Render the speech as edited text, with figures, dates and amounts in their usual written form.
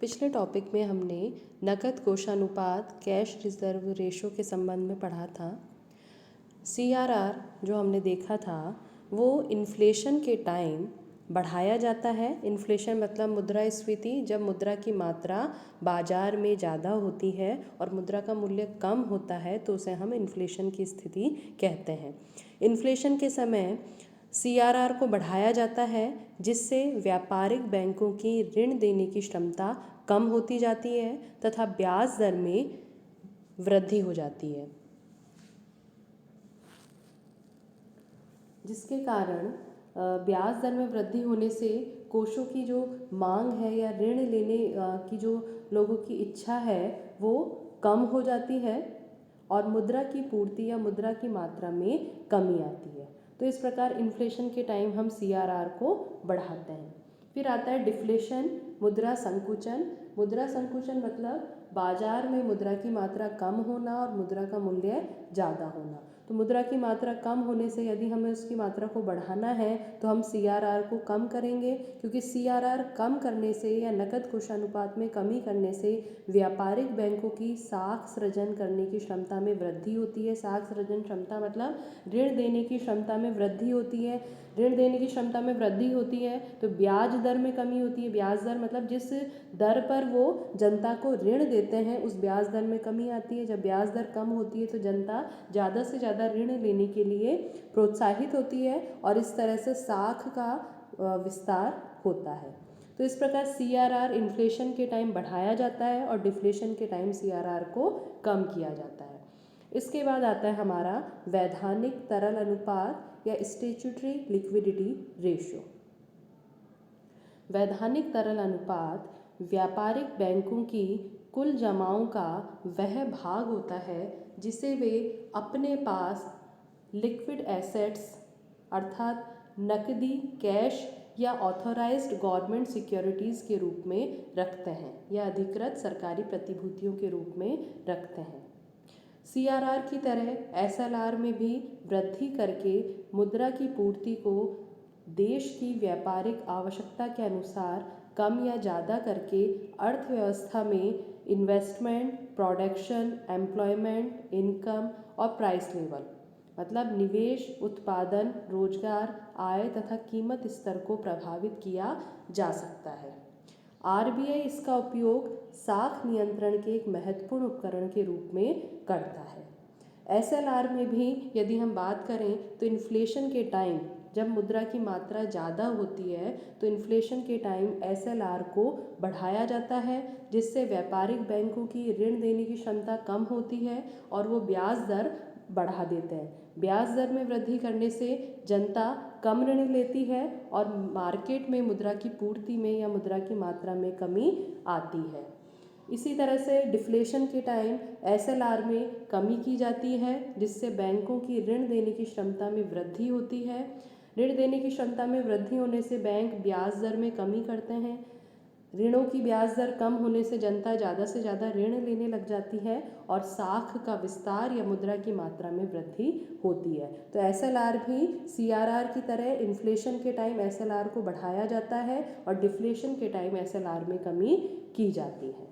पिछले टॉपिक में हमने नकद कोषानुपात कैश रिजर्व रेशो के संबंध में पढ़ा था। सीआरआर जो हमने देखा था वो इन्फ्लेशन के टाइम बढ़ाया जाता है। इन्फ्लेशन मतलब मुद्रास्फीति, जब मुद्रा की मात्रा बाजार में ज़्यादा होती है और मुद्रा का मूल्य कम होता है तो उसे हम इन्फ्लेशन की स्थिति कहते हैं। इन्फ्लेशन के समय सीआरआर को बढ़ाया जाता है जिससे व्यापारिक बैंकों की ऋण देने की क्षमता कम होती जाती है तथा ब्याज दर में वृद्धि हो जाती है, जिसके कारण ब्याज दर में वृद्धि होने से कोषों की जो मांग है या ऋण लेने की जो लोगों की इच्छा है वो कम हो जाती है और मुद्रा की पूर्ति या मुद्रा की मात्रा में कमी आती है। तो इस प्रकार इन्फ्लेशन के टाइम हम सीआरआर को बढ़ाते हैं। फिर आता है डिफ्लेशन, मुद्रा संकुचन। मुद्रा संकुचन मतलब बाजार में मुद्रा की मात्रा कम होना और मुद्रा का मूल्य ज़्यादा होना। तो मुद्रा की मात्रा कम होने से यदि हमें उसकी मात्रा को बढ़ाना है तो हम सीआरआर को कम करेंगे, क्योंकि सीआरआर कम करने से या नकद कोषानुपात में कमी करने से व्यापारिक बैंकों की साख सृजन करने की क्षमता में वृद्धि होती है। साख सृजन क्षमता मतलब ऋण देने की क्षमता में वृद्धि होती है। ऋण देने की क्षमता में वृद्धि होती है तो ब्याज दर में कमी होती है। ब्याज दर मतलब जिस दर पर वो जनता को ऋण देते हैं उस ब्याज दर में कमी आती है। जब ब्याज दर कम होती है तो जनता ज़्यादा से ज़्यादा ऋण लेने के लिए प्रोत्साहित होती है और इस तरह से साख का विस्तार होता है। तो इस प्रकार सीआरआर इन्फ्लेशन के टाइम बढ़ाया जाता है और डिफ्लेशन के टाइम सीआरआर को कम किया जाता है। इसके बाद आता है हमारा वैधानिक तरल अनुपात या स्टैट्यूटरी लिक्विडिटी रेशियो। वैधानिक तरल अनुपात व्यापारिक बैंकों की कुल जमाओं का वह भाग होता है जिसे वे अपने पास लिक्विड एसेट्स अर्थात नकदी, कैश या ऑथोराइज्ड गवर्नमेंट सिक्योरिटीज़ के रूप में रखते हैं या अधिकृत सरकारी प्रतिभूतियों के रूप में रखते हैं। सीआरआर की तरह एसएलआर में भी वृद्धि करके मुद्रा की पूर्ति को देश की व्यापारिक आवश्यकता के अनुसार कम या ज़्यादा करके अर्थव्यवस्था में इन्वेस्टमेंट, प्रोडक्शन, एम्प्लॉयमेंट, इनकम और प्राइस लेवल मतलब निवेश, उत्पादन, रोजगार, आय तथा कीमत स्तर को प्रभावित किया जा सकता है। आरबीआई इसका उपयोग साख नियंत्रण के एक महत्वपूर्ण उपकरण के रूप में करता है। एसएलआर में भी यदि हम बात करें तो इन्फ्लेशन के टाइम जब मुद्रा की मात्रा ज़्यादा होती है तो इन्फ्लेशन के टाइम एसएलआर को बढ़ाया जाता है जिससे व्यापारिक बैंकों की ऋण देने की क्षमता कम होती है और वो ब्याज दर बढ़ा देते हैं। ब्याज दर में वृद्धि करने से जनता कम ऋण लेती है और मार्केट में मुद्रा की पूर्ति में या मुद्रा की मात्रा में कमी आती है। इसी तरह से डिफ्लेशन के टाइम एसएलआर में कमी की जाती है जिससे बैंकों की ऋण देने की क्षमता में वृद्धि होती है। ऋण देने की क्षमता में वृद्धि होने से बैंक ब्याज दर में कमी करते हैं। ऋणों की ब्याज दर कम होने से जनता ज़्यादा से ज़्यादा ऋण लेने लग जाती है और साख का विस्तार या मुद्रा की मात्रा में वृद्धि होती है। तो एसएलआर भी सीआरआर की तरह इन्फ्लेशन के टाइम एसएलआर को बढ़ाया जाता है और डिफ्लेशन के टाइम एसएलआर में कमी की जाती है।